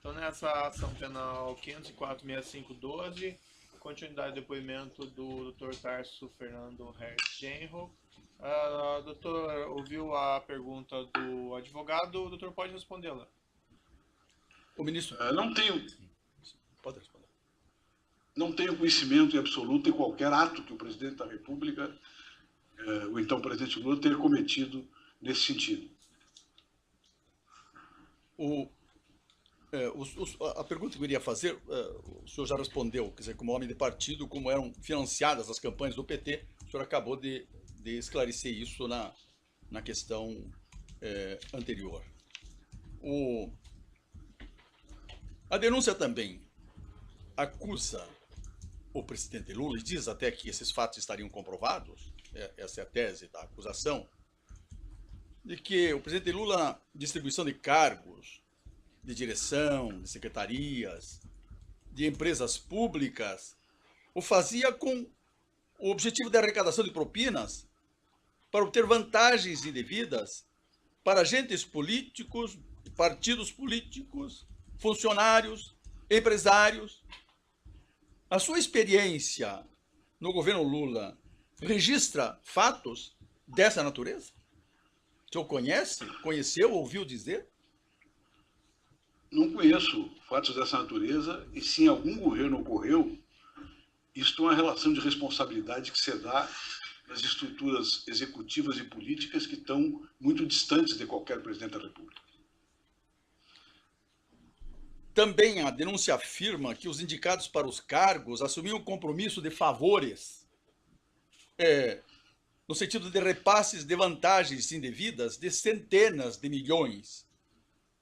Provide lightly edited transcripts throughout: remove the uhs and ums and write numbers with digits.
Então, nessa ação penal 504-6512, continuidade do depoimento do Dr. Tarso Fernando Hertz Genro. Doutor, ouviu a pergunta do advogado, o doutor pode respondê-la. O ministro. Não tenho. Pode responder. Não tenho conhecimento em absoluto em qualquer ato que o presidente da República, o então presidente Lula, tenha cometido nesse sentido. A pergunta que eu iria fazer, o senhor já respondeu, quer dizer, como homem de partido, como eram financiadas as campanhas do PT, o senhor acabou de esclarecer isso na questão anterior. A denúncia também acusa o presidente Lula, e diz até que esses fatos estariam comprovados, essa é a tese da acusação, de que o presidente Lula, na distribuição de cargos, de direção, de secretarias, de empresas públicas, o fazia com o objetivo de arrecadação de propinas para obter vantagens indevidas para agentes políticos, partidos políticos, funcionários, empresários. A sua experiência no governo Lula registra fatos dessa natureza? O senhor conhece, conheceu, ouviu dizer? Não conheço fatos dessa natureza, e se em algum governo ocorreu, isto é uma relação de responsabilidade que se dá nas estruturas executivas e políticas que estão muito distantes de qualquer presidente da República. Também a denúncia afirma que os indicados para os cargos assumiam o compromisso de favores, no sentido de repasses de vantagens indevidas de centenas de milhões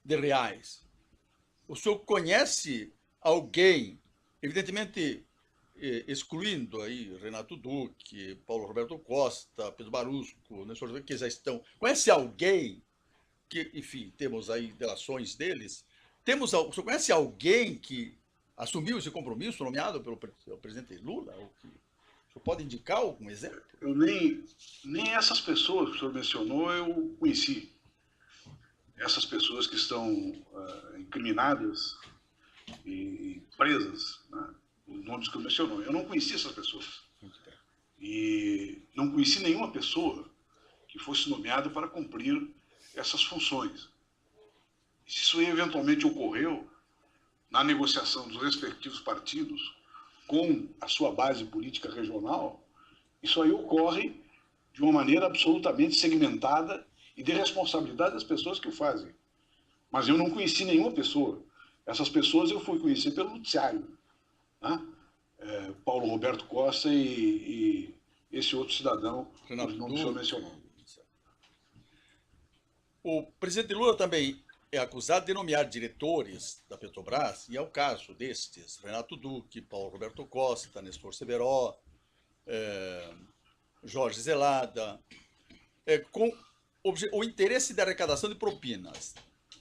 de reais. O senhor conhece alguém, evidentemente excluindo aí Renato Duque, Paulo Roberto Costa, Pedro Barusco, que já estão... Conhece alguém que, enfim, temos aí delações deles? O senhor conhece alguém que assumiu esse compromisso nomeado pelo presidente Lula? O senhor pode indicar algum exemplo? Eu nem essas pessoas que o senhor mencionou eu conheci. Essas pessoas que estão incriminadas e presas, né, os nomes que eu mencionou. Eu não conheci essas pessoas. E não conheci nenhuma pessoa que fosse nomeada para cumprir essas funções. Se isso eventualmente ocorreu na negociação dos respectivos partidos com a sua base política regional, isso aí ocorre de uma maneira absolutamente segmentada e de responsabilidade das pessoas que o fazem. Mas eu não conheci nenhuma pessoa. Essas pessoas eu fui conhecer pelo noticiário, né? Paulo Roberto Costa e esse outro cidadão, Renato o nome que o senhor mencionou. O presidente Lula também é acusado de nomear diretores da Petrobras, e é o caso destes, Renato Duque, Paulo Roberto Costa, Nestor Severó, Jorge Zelada, com o interesse de arrecadação de propinas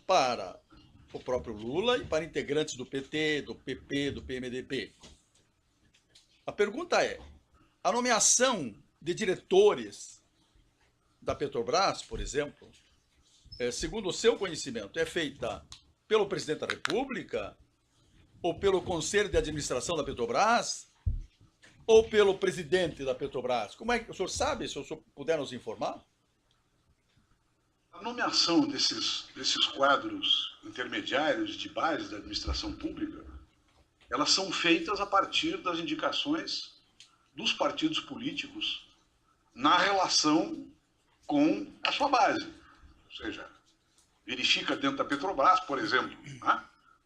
para o próprio Lula e para integrantes do PT, do PP, do PMDB. A pergunta é, a nomeação de diretores da Petrobras, por exemplo, segundo o seu conhecimento, é feita pelo presidente da República, ou pelo Conselho de Administração da Petrobras, ou pelo presidente da Petrobras? Como é que o senhor sabe, se o senhor puder nos informar? A nomeação desses quadros intermediários de base da administração pública, elas são feitas a partir das indicações dos partidos políticos na relação com a sua base. Ou seja, verifica dentro da Petrobras, por exemplo, né,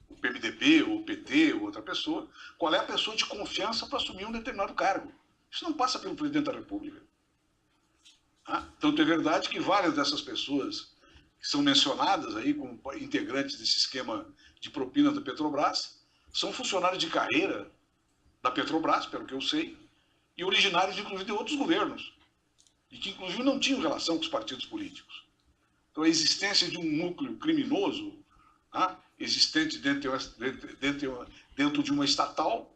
o PMDB, ou o PT, ou outra pessoa, qual é a pessoa de confiança para assumir um determinado cargo. Isso não passa pelo presidente da República. Tanto é verdade que várias dessas pessoas que são mencionadas aí como integrantes desse esquema de propina da Petrobras são funcionários de carreira da Petrobras, pelo que eu sei, e originários, inclusive, de outros governos, e que, inclusive, não tinham relação com os partidos políticos. Então, a existência de um núcleo criminoso, existente dentro de uma estatal,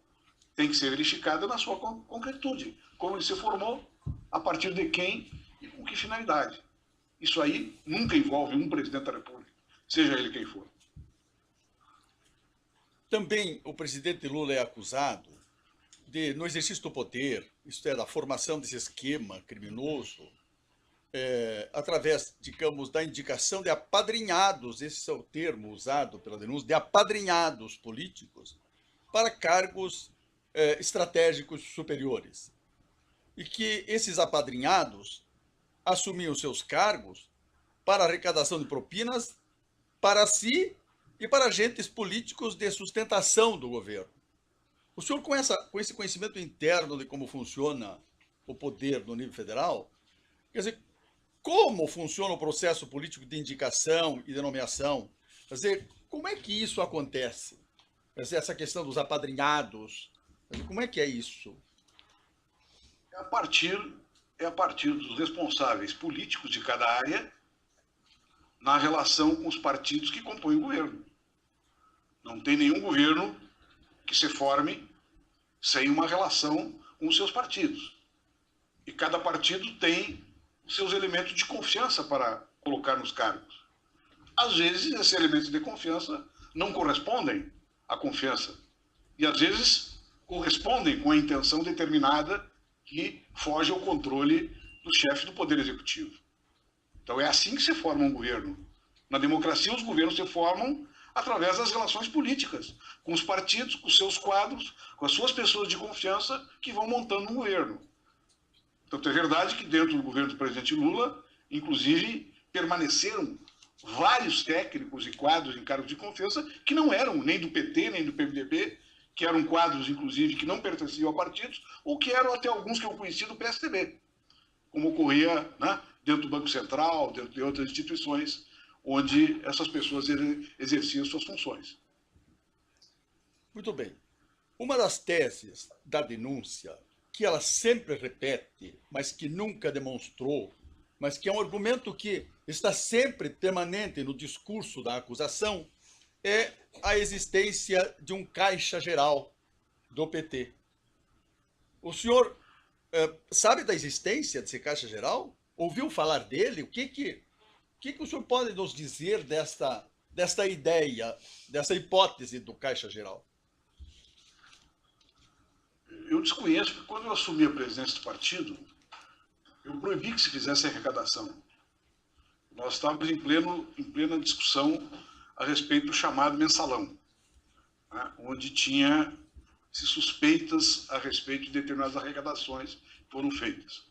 tem que ser verificada na sua concretude, como ele se formou, a partir de quem e com que finalidade. Isso aí nunca envolve um presidente da República, seja ele quem for. também o presidente Lula é acusado de, no exercício do poder, isto é, da formação desse esquema criminoso, através, digamos, da indicação de apadrinhados, esse é o termo usado pela denúncia, de apadrinhados políticos para cargos estratégicos superiores. E que esses apadrinhados assumiam seus cargos para arrecadação de propinas para si e para agentes políticos de sustentação do governo. O senhor, com esse conhecimento interno de como funciona o poder no nível federal, quer dizer, como funciona o processo político de indicação e de nomeação? Quer dizer, como é que isso acontece? Quer dizer, essa questão dos apadrinhados, quer dizer, como é que é isso? É a partir dos responsáveis políticos de cada área na relação com os partidos que compõem o governo. Não tem nenhum governo que se forme sem uma relação com os seus partidos. E cada partido tem seus elementos de confiança para colocar nos cargos. Às vezes, esses elementos de confiança não correspondem à confiança. E, às vezes, correspondem com a intenção determinada que foge ao controle do chefe do Poder Executivo. Então, é assim que se forma um governo. Na democracia, os governos se formam através das relações políticas, com os partidos, com os seus quadros, com as suas pessoas de confiança que vão montando um governo. Tanto é verdade que dentro do governo do presidente Lula, inclusive, permaneceram vários técnicos e quadros em cargos de confiança que não eram nem do PT, nem do PMDB, que eram quadros, inclusive, que não pertenciam a partidos, ou que eram até alguns que eu conheci do PSDB, como ocorria, né, dentro do Banco Central, dentro de outras instituições, onde essas pessoas exerciam suas funções. Muito bem. Uma das teses da denúncia, que ela sempre repete, mas que nunca demonstrou, mas que é um argumento que está sempre permanente no discurso da acusação, é a existência de um caixa geral do PT. O senhor sabe da existência desse caixa geral? Ouviu falar dele? O que o senhor pode nos dizer desta ideia, dessa hipótese do caixa geral? Eu desconheço, porque quando eu assumi a presidência do partido, eu proibi que se fizesse arrecadação. Nós estávamos em plena discussão a respeito do chamado mensalão, né, onde tinha-se suspeitas a respeito de determinadas arrecadações que foram feitas.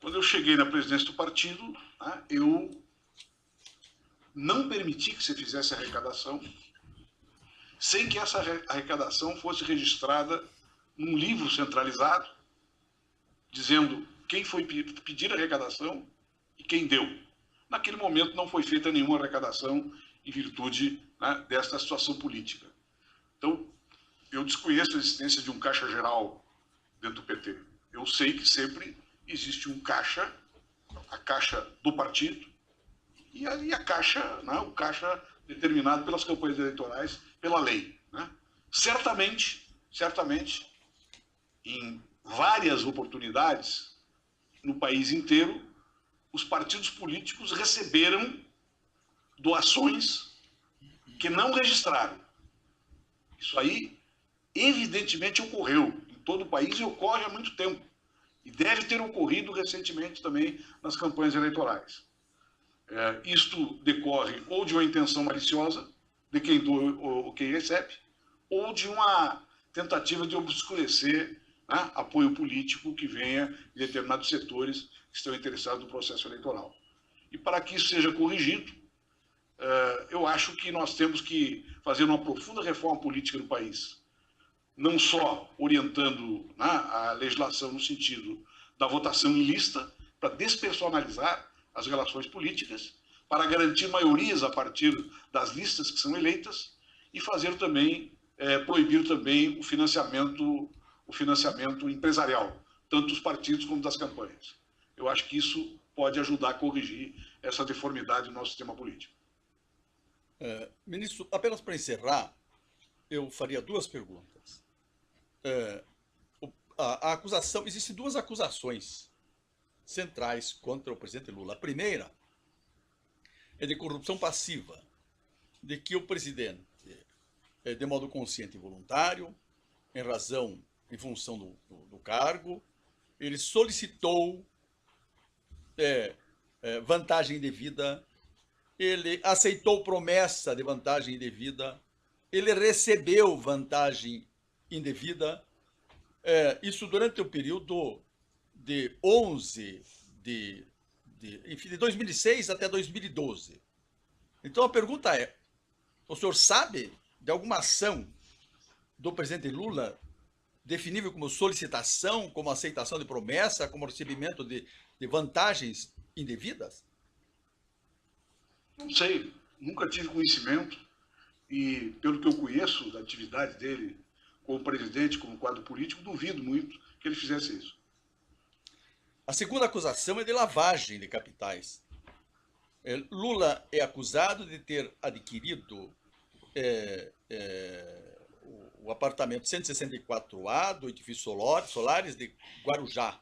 Quando eu cheguei na presidência do partido, né, eu não permiti que se fizesse arrecadação sem que essa arrecadação fosse registrada num livro centralizado, dizendo quem foi pedir arrecadação e quem deu. Naquele momento não foi feita nenhuma arrecadação em virtude, né, desta situação política. Então, eu desconheço a existência de um caixa geral dentro do PT. Eu sei que sempre existe um caixa, a caixa do partido, e a caixa, né, o caixa determinado pelas campanhas eleitorais, pela lei. Né? Certamente, em várias oportunidades, no país inteiro, os partidos políticos receberam doações que não registraram. Isso aí, evidentemente, ocorreu em todo o país e ocorre há muito tempo. E deve ter ocorrido recentemente também nas campanhas eleitorais. Isto decorre ou de uma intenção maliciosa de quem doa ou quem recebe, ou de uma tentativa de obscurecer, né, apoio político que venha de determinados setores que estão interessados no processo eleitoral. E para que isso seja corrigido, eu acho que nós temos que fazer uma profunda reforma política no país, não só orientando, né, a legislação no sentido da votação em lista, para despersonalizar as relações políticas, para garantir maiorias a partir das listas que são eleitas e fazer também, proibir também o financiamento empresarial, tanto dos partidos como das campanhas. Eu acho que isso pode ajudar a corrigir essa deformidade no nosso sistema político. Ministro, apenas para encerrar, eu faria duas perguntas. A acusação, existem duas acusações centrais contra o presidente Lula. A primeira é de corrupção passiva, de que o presidente de modo consciente e voluntário, em função do cargo, ele solicitou vantagem indevida, ele aceitou promessa de vantagem indevida, ele recebeu vantagem indevida, isso durante o período de 2006 até 2012. Então a pergunta é, o senhor sabe de alguma ação do presidente Lula definível como solicitação, como aceitação de promessa, como recebimento de vantagens indevidas? Não sei, nunca tive conhecimento e, pelo que eu conheço da atividade dele como presidente, como quadro político, duvido muito que ele fizesse isso. A segunda acusação é de lavagem de capitais. Lula é acusado de ter adquirido o apartamento 164A do edifício Solares de Guarujá.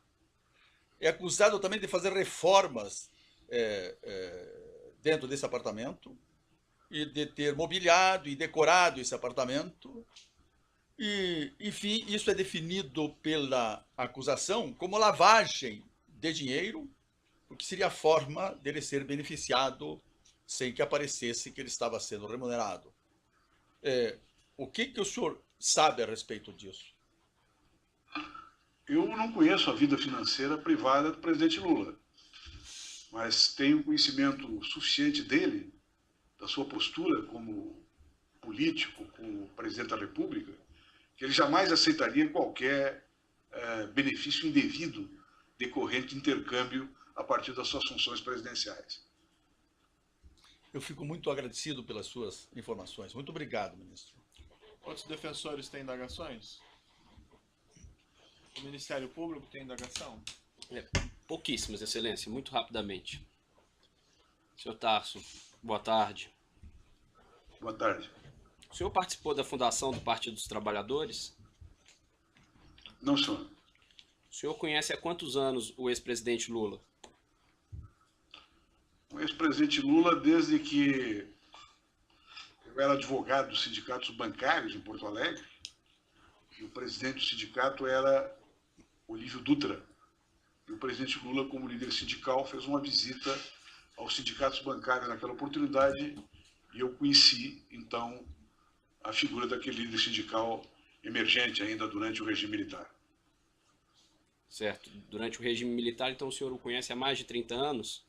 É acusado também de fazer reformas dentro desse apartamento e de ter mobiliado e decorado esse apartamento. E, enfim, isso é definido pela acusação como lavagem de dinheiro, o que seria a forma dele ser beneficiado sem que aparecesse que ele estava sendo remunerado. O que o senhor sabe a respeito disso? Eu não conheço a vida financeira privada do presidente Lula, mas tenho conhecimento suficiente dele, da sua postura como político, como presidente da República, que ele jamais aceitaria qualquer benefício indevido decorrente de intercâmbio a partir das suas funções presidenciais. Eu fico muito agradecido pelas suas informações. Muito obrigado, ministro. Outros defensores têm indagações? O Ministério Público tem indagação? Pouquíssimas, Excelência, muito rapidamente. Senhor Tarso, boa tarde. Boa tarde. O senhor participou da fundação do Partido dos Trabalhadores? Não, senhor. O senhor conhece há quantos anos o ex-presidente Lula? O ex-presidente Lula, desde que eu era advogado dos sindicatos bancários em Porto Alegre, e o presidente do sindicato era Olívio Dutra. E o presidente Lula, como líder sindical, fez uma visita aos sindicatos bancários naquela oportunidade e eu conheci, então, a figura daquele líder sindical emergente ainda durante o regime militar. Certo. Durante o regime militar, então o senhor o conhece há mais de 30 anos?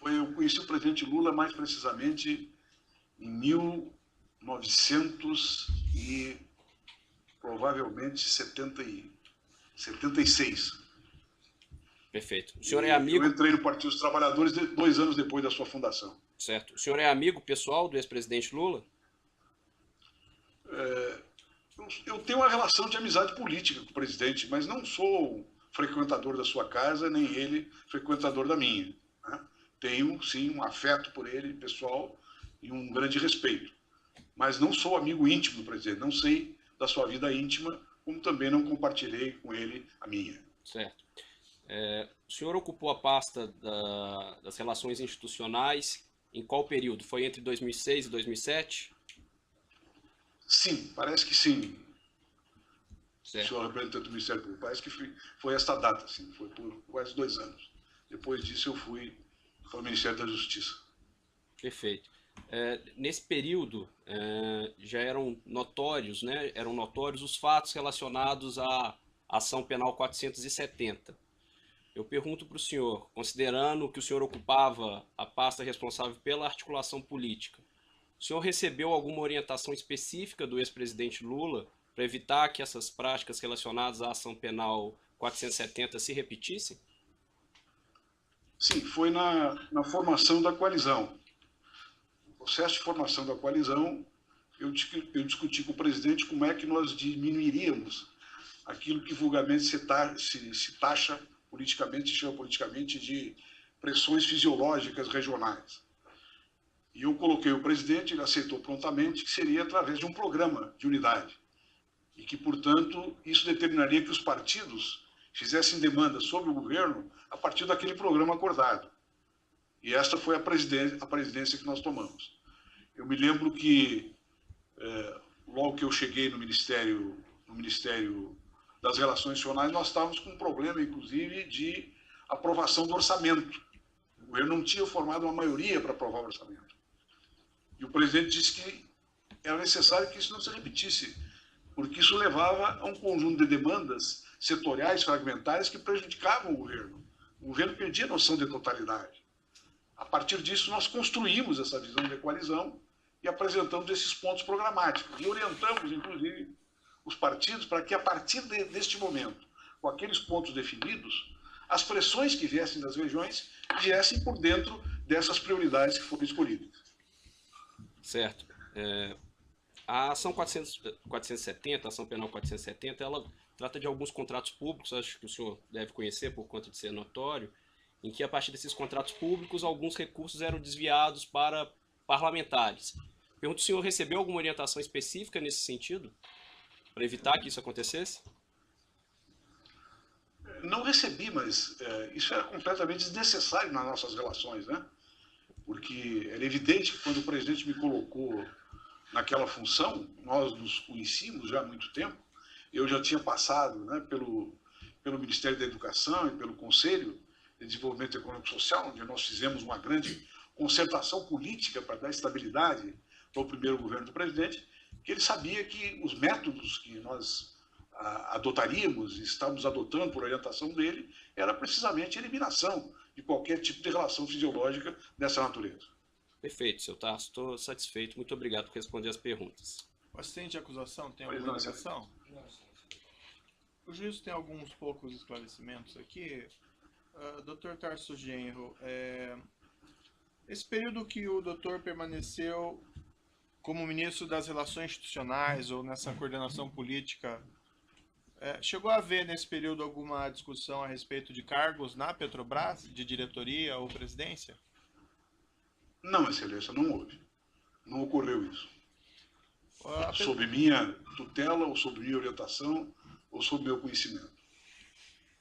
Eu conheci o presidente Lula mais precisamente em 1900 e provavelmente 76. Perfeito. O senhor é amigo... Eu entrei no Partido dos Trabalhadores 2 anos depois da sua fundação. Certo. O senhor é amigo pessoal do ex-presidente Lula? Eu tenho uma relação de amizade política com o presidente, mas não sou frequentador da sua casa, nem ele frequentador da minha. Né? Tenho, sim, um afeto por ele, pessoal, e um grande respeito. Mas não sou amigo íntimo do presidente, não sei da sua vida íntima, como também não compartilhei com ele a minha. Certo. O senhor ocupou a pasta das relações institucionais em qual período? Foi entre 2006 e 2007? Sim, parece que sim. Certo. O senhor representante do Ministério Público, parece que foi esta data, sim, foi por quase 2 anos. Depois disso eu fui para o Ministério da Justiça. Perfeito. Nesse período já eram notórios, né? Eram notórios os fatos relacionados à ação penal 470. Eu pergunto para o senhor, considerando que o senhor ocupava a pasta responsável pela articulação política, o senhor recebeu alguma orientação específica do ex-presidente Lula para evitar que essas práticas relacionadas à ação penal 470 se repetissem? Sim, foi na formação da coalizão. No processo de formação da coalizão, eu discuti com o presidente como é que nós diminuiríamos aquilo que vulgarmente se taxa politicamente, se chama politicamente de pressões fisiológicas regionais. E eu coloquei o presidente, ele aceitou prontamente, que seria através de um programa de unidade. E que, portanto, isso determinaria que os partidos fizessem demanda sobre o governo a partir daquele programa acordado. E esta foi a presidência que nós tomamos. Eu me lembro que, logo que eu cheguei no Ministério das Relações Institucionais, nós estávamos com um problema, inclusive, de aprovação do orçamento. O governo não tinha formado uma maioria para aprovar o orçamento. E o presidente disse que era necessário que isso não se repetisse, porque isso levava a um conjunto de demandas setoriais, fragmentárias, que prejudicavam o governo. O governo perdia a noção de totalidade. A partir disso, nós construímos essa visão de coalizão e apresentamos esses pontos programáticos. E orientamos, inclusive, os partidos para que, a partir deste momento, com aqueles pontos definidos, as pressões que viessem das regiões viessem por dentro dessas prioridades que foram escolhidas. Certo. A ação 470, a ação penal 470, ela trata de alguns contratos públicos, acho que o senhor deve conhecer por conta de ser notório, em que a partir desses contratos públicos alguns recursos eram desviados para parlamentares. Pergunto se o senhor recebeu alguma orientação específica nesse sentido, para evitar que isso acontecesse? Não recebi, mas isso era completamente desnecessário nas nossas relações, né? Porque era evidente que quando o presidente me colocou naquela função, nós nos conhecíamos já há muito tempo, eu já tinha passado, né, pelo Ministério da Educação e pelo Conselho de Desenvolvimento Econômico e Social, onde nós fizemos uma grande concertação política para dar estabilidade para o primeiro governo do presidente, que ele sabia que os métodos que nós adotaríamos e estávamos adotando por orientação dele era precisamente a eliminação de qualquer tipo de relação fisiológica dessa natureza. Perfeito, senhor Tarso. Estou satisfeito. Muito obrigado por responder as perguntas. O assistente de acusação tem alguma alegação? O juiz tem alguns poucos esclarecimentos aqui. Dr. Tarso Genro, esse período que o doutor permaneceu como ministro das Relações Institucionais ou nessa coordenação política, chegou a haver nesse período alguma discussão a respeito de cargos na Petrobras, de diretoria ou presidência? Não, Excelência, não houve. Não ocorreu isso. Sob minha tutela, ou sob minha orientação, ou sob meu conhecimento.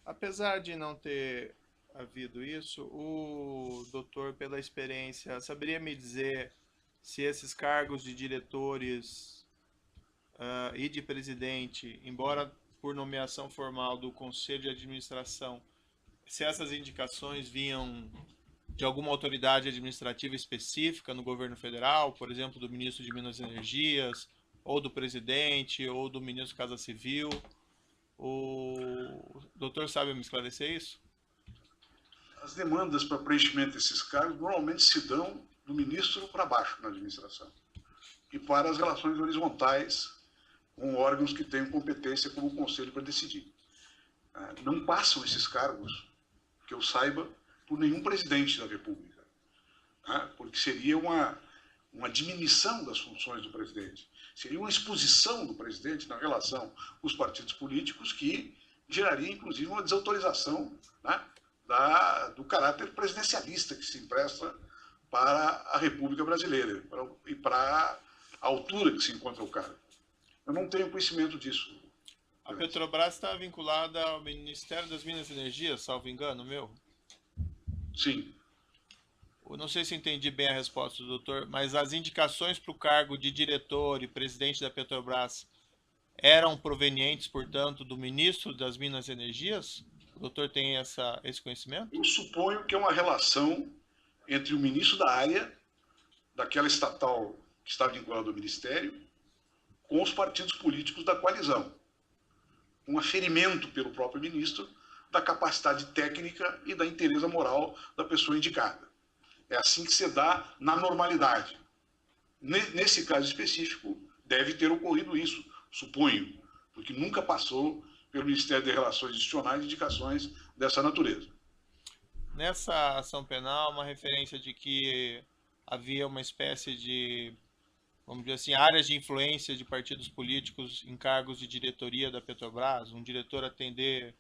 Apesar de não ter havido isso, o doutor, pela experiência, saberia me dizer se esses cargos de diretores e de presidente, embora por nomeação formal do Conselho de Administração, se essas indicações vinham de alguma autoridade administrativa específica no governo federal, por exemplo, do ministro de Minas e Energias, ou do presidente, ou do ministro da Casa Civil. O doutor sabe me esclarecer isso? As demandas para preenchimento desses cargos normalmente se dão do ministro para baixo na administração e para as relações horizontais com órgãos que têm competência como o Conselho para decidir. Não passam esses cargos, que eu saiba, por nenhum presidente da República, porque seria uma diminuição das funções do presidente, seria uma exposição do presidente na relação com os partidos políticos que geraria, inclusive, uma desautorização, né, do caráter presidencialista que se empresta para a República Brasileira e para a altura que se encontra o cargo. Eu não tenho conhecimento disso. A Petrobras está vinculada ao Ministério das Minas e Energias, salvo engano, meu? Sim. Eu não sei se entendi bem a resposta do doutor, mas as indicações para o cargo de diretor e presidente da Petrobras eram provenientes, portanto, do ministro das Minas e Energias? O doutor tem esse conhecimento? Eu suponho que é uma relação entre o ministro da área, daquela estatal que está vinculada ao Ministério, com os partidos políticos da coalizão. Um aferimento pelo próprio ministro da capacidade técnica e da inteireza moral da pessoa indicada. É assim que se dá na normalidade. Nesse caso específico, deve ter ocorrido isso, suponho, porque nunca passou pelo Ministério das Relações Institucionais indicações dessa natureza. Nessa ação penal, uma referência de que havia uma espécie de, vamos dizer assim, áreas de influência de partidos políticos em cargos de diretoria da Petrobras, um diretor atender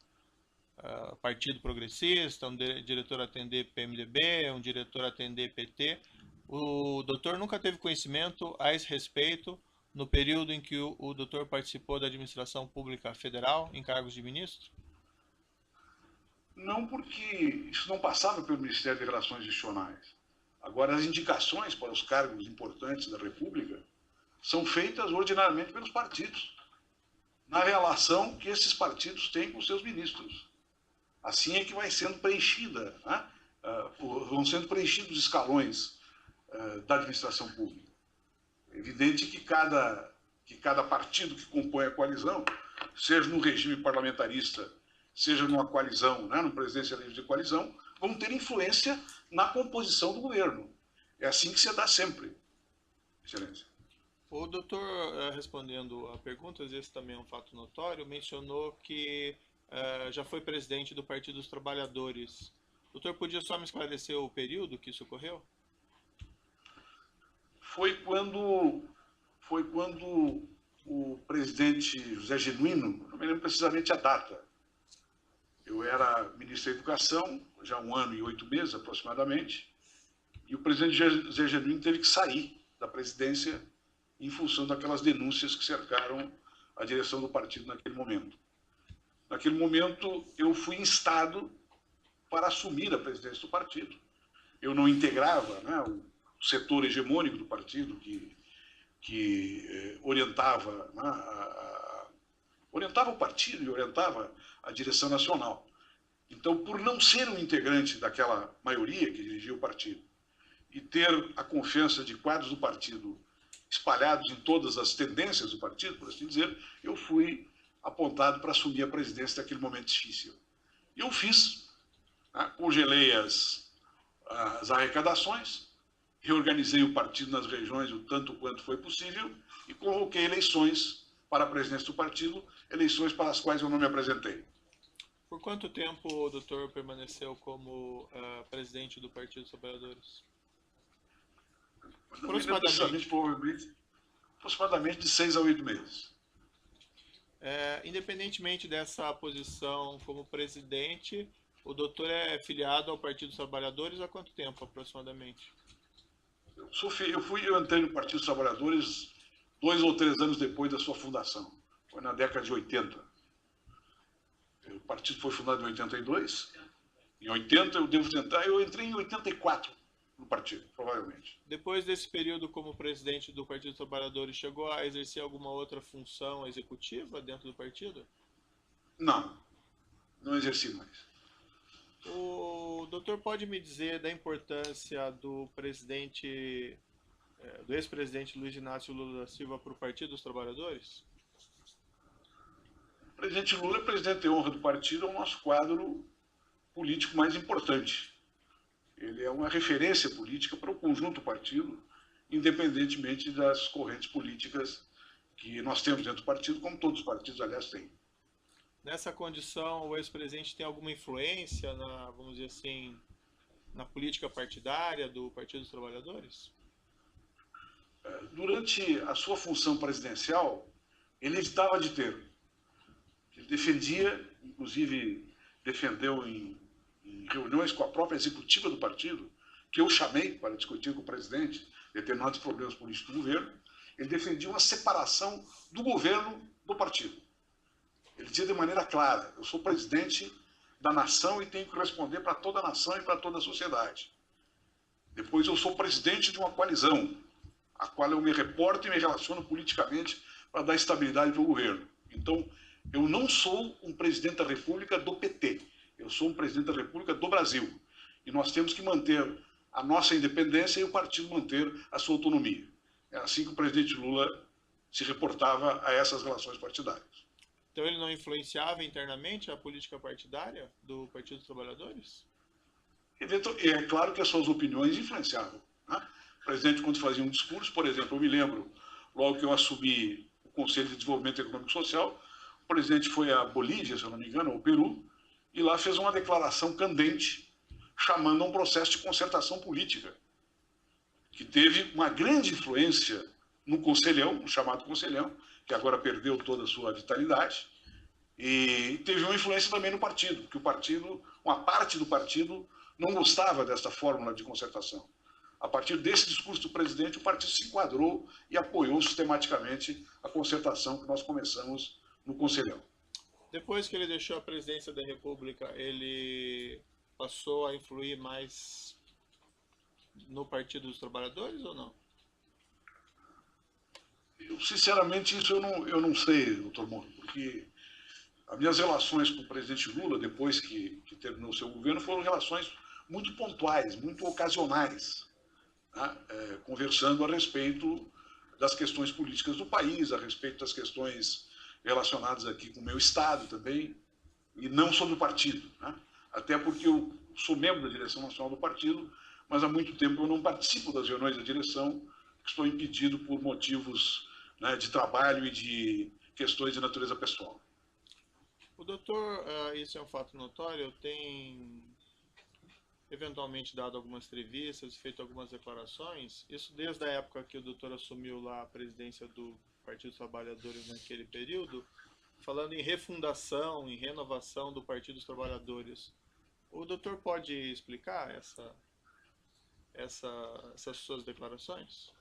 Partido Progressista, um diretor atender PMDB, um diretor atender PT. O doutor nunca teve conhecimento a esse respeito no período em que o doutor participou da administração pública federal em cargos de ministro? Não, porque isso não passava pelo Ministério de Relações Institucionais. Agora, as indicações para os cargos importantes da República são feitas ordinariamente pelos partidos, na relação que esses partidos têm com seus ministros. Assim é que vai sendo preenchida, né? Vão sendo preenchidos os escalões da administração pública. É evidente que cada partido que compõe a coalizão, seja no regime parlamentarista, seja numa coalizão, né, no presidencialismo de coalizão, vão ter influência na composição do governo. É assim que se dá sempre, Excelência. O doutor, respondendo a perguntas, esse também é um fato notório, mencionou que já foi presidente do Partido dos Trabalhadores. O doutor podia só me esclarecer o período que isso ocorreu? Foi quando o presidente José Genuíno, não me lembro precisamente a data, eu era ministro da Educação, já 1 ano e 8 meses aproximadamente, e o presidente José Genuíno teve que sair da presidência em função daquelas denúncias que cercaram a direção do partido naquele momento. Naquele momento, eu fui instado para assumir a presidência do partido. Eu não integrava, né, o setor hegemônico do partido que orientava, né, orientava o partido e orientava a direção nacional. Então, por não ser um integrante daquela maioria que dirigia o partido e ter a confiança de quadros do partido espalhados em todas as tendências do partido, por assim dizer, eu fui apontado para assumir a presidência naquele momento difícil. E eu fiz, né, congelei as arrecadações, reorganizei o partido nas regiões o tanto quanto foi possível e convoquei eleições para a presidência do partido, eleições para as quais eu não me apresentei. Por quanto tempo o doutor permaneceu como presidente do Partido dos Trabalhadores? Aproximadamente de 6 a 8 meses. Independentemente dessa posição como presidente, o doutor é filiado ao Partido dos Trabalhadores há quanto tempo, aproximadamente? Eu entrei no Partido dos Trabalhadores 2 ou 3 anos depois da sua fundação. Foi na década de 80. O partido foi fundado em 82. Em 80 eu entrei em 84 no partido, provavelmente. Depois desse período como presidente do Partido dos Trabalhadores, chegou a exercer alguma outra função executiva dentro do partido? Não exerci mais. O doutor pode me dizer da importância do ex-presidente Luiz Inácio Lula da Silva para o Partido dos Trabalhadores? O presidente Lula é presidente de honra do partido, é o nosso quadro político mais importante. Ele é uma referência política para o conjunto do partido, independentemente das correntes políticas que nós temos dentro do partido, como todos os partidos, aliás, têm. Nessa condição, o ex-presidente tem alguma influência vamos dizer assim, na política partidária do Partido dos Trabalhadores? Durante a sua função presidencial, ele evitava de ter. Ele defendia, inclusive defendeu em reuniões com a própria executiva do partido, que eu chamei para discutir com o presidente determinados problemas políticos do governo, ele defendia uma separação do governo do partido. Ele dizia de maneira clara, eu sou presidente da nação e tenho que responder para toda a nação e para toda a sociedade. Depois eu sou presidente de uma coalizão, a qual eu me reporto e me relaciono politicamente para dar estabilidade para o governo. Então, eu não sou um presidente da República do PT, eu sou um presidente da República do Brasil. E nós temos que manter a nossa independência e o partido manter a sua autonomia. É assim que o presidente Lula se reportava a essas relações partidárias. Então ele não influenciava internamente a política partidária do Partido dos Trabalhadores? É claro que as suas opiniões influenciavam, né? O presidente, quando fazia um discurso, por exemplo, eu me lembro, logo que eu assumi o Conselho de Desenvolvimento Econômico e Social, o presidente foi à Bolívia, se eu não me engano, ao Peru, e lá fez uma declaração candente, chamando a um processo de concertação política, que teve uma grande influência no Conselhão, no chamado Conselhão, que agora perdeu toda a sua vitalidade, e teve uma influência também no partido, porque o partido, uma parte do partido, não gostava dessa fórmula de concertação. A partir desse discurso do presidente, o partido se enquadrou e apoiou sistematicamente a concertação que nós começamos no Conselhão. Depois que ele deixou a presidência da República, ele passou a influir mais no Partido dos Trabalhadores ou não? Sinceramente, isso eu não sei, doutor Moro, porque as minhas relações com o presidente Lula, depois que terminou o seu governo, foram relações muito pontuais, muito ocasionais, né? Conversando a respeito das questões políticas do país, a respeito das questões relacionadas aqui com o meu estado também, e não sobre o partido, né? Até porque eu sou membro da direção nacional do partido, mas há muito tempo eu não participo das reuniões da direção, estou impedido por motivos, né, de trabalho e de questões de natureza pessoal. O doutor, isso é um fato notório, tem eventualmente dado algumas entrevistas, feito algumas declarações, isso desde a época que o doutor assumiu lá a presidência do Partido dos Trabalhadores naquele período, falando em refundação, em renovação do Partido dos Trabalhadores. O doutor pode explicar essas suas declarações?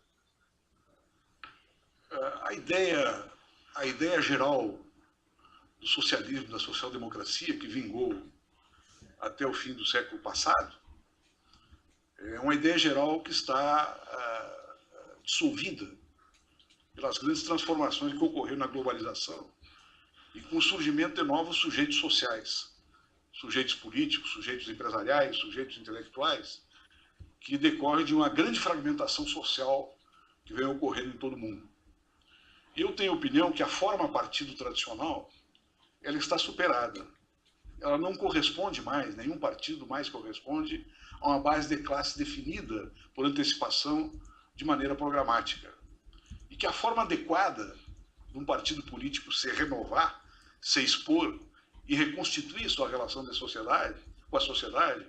A ideia geral do socialismo, da social-democracia, que vingou até o fim do século passado, é uma ideia geral que está dissolvida pelas grandes transformações que ocorreram na globalização e com o surgimento de novos sujeitos sociais, sujeitos políticos, sujeitos empresariais, sujeitos intelectuais, que decorrem de uma grande fragmentação social que vem ocorrendo em todo o mundo. Eu tenho a opinião que a forma partido tradicional, ela está superada. Ela não corresponde mais, nenhum partido mais corresponde a uma base de classe definida por antecipação de maneira programática. E que a forma adequada de um partido político se renovar, se expor e reconstituir sua relação com a sociedade,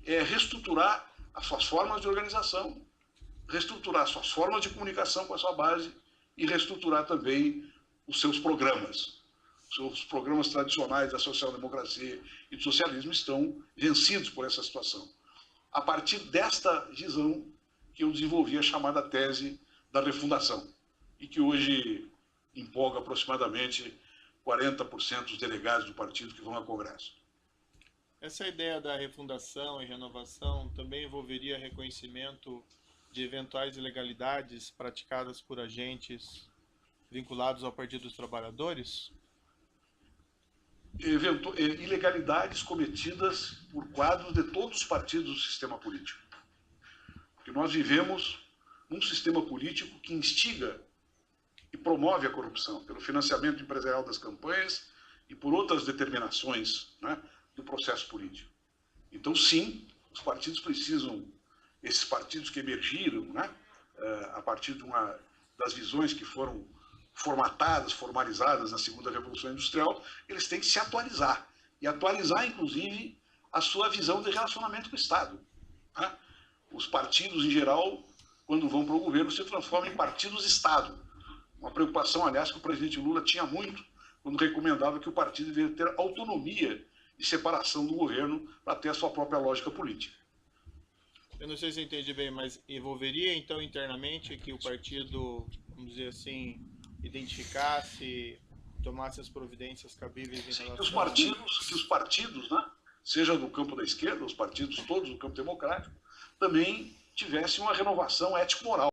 é reestruturar as suas formas de organização, reestruturar suas formas de comunicação com a sua base e reestruturar também os seus programas. Os programas tradicionais da social-democracia e do socialismo estão vencidos por essa situação. A partir desta visão que eu desenvolvi a chamada tese da refundação, e que hoje empolga aproximadamente 40% dos delegados do partido que vão ao Congresso. Essa ideia da refundação e renovação também envolveria reconhecimento de eventuais ilegalidades praticadas por agentes vinculados ao Partido dos Trabalhadores? Ilegalidades cometidas por quadros de todos os partidos do sistema político. Porque nós vivemos num sistema político que instiga e promove a corrupção pelo financiamento empresarial das campanhas e por outras determinações, né, do processo político. Então, sim, os partidos precisam, esses partidos que emergiram, né, a partir das visões que foram formatadas, formalizadas na segunda Revolução Industrial, eles têm que se atualizar. E atualizar, inclusive, a sua visão de relacionamento com o Estado. Né? Os partidos, em geral, quando vão para o governo, se transformam em partidos-Estado. Uma preocupação, aliás, que o presidente Lula tinha muito quando recomendava que o partido deveria ter autonomia e separação do governo para ter a sua própria lógica política. Eu não sei se eu entendi bem, mas envolveria, então, internamente que o partido, vamos dizer assim, identificasse, tomasse as providências cabíveis em relação... Que os partidos, né, seja do campo da esquerda, os partidos todos do campo democrático, também tivessem uma renovação ético-moral.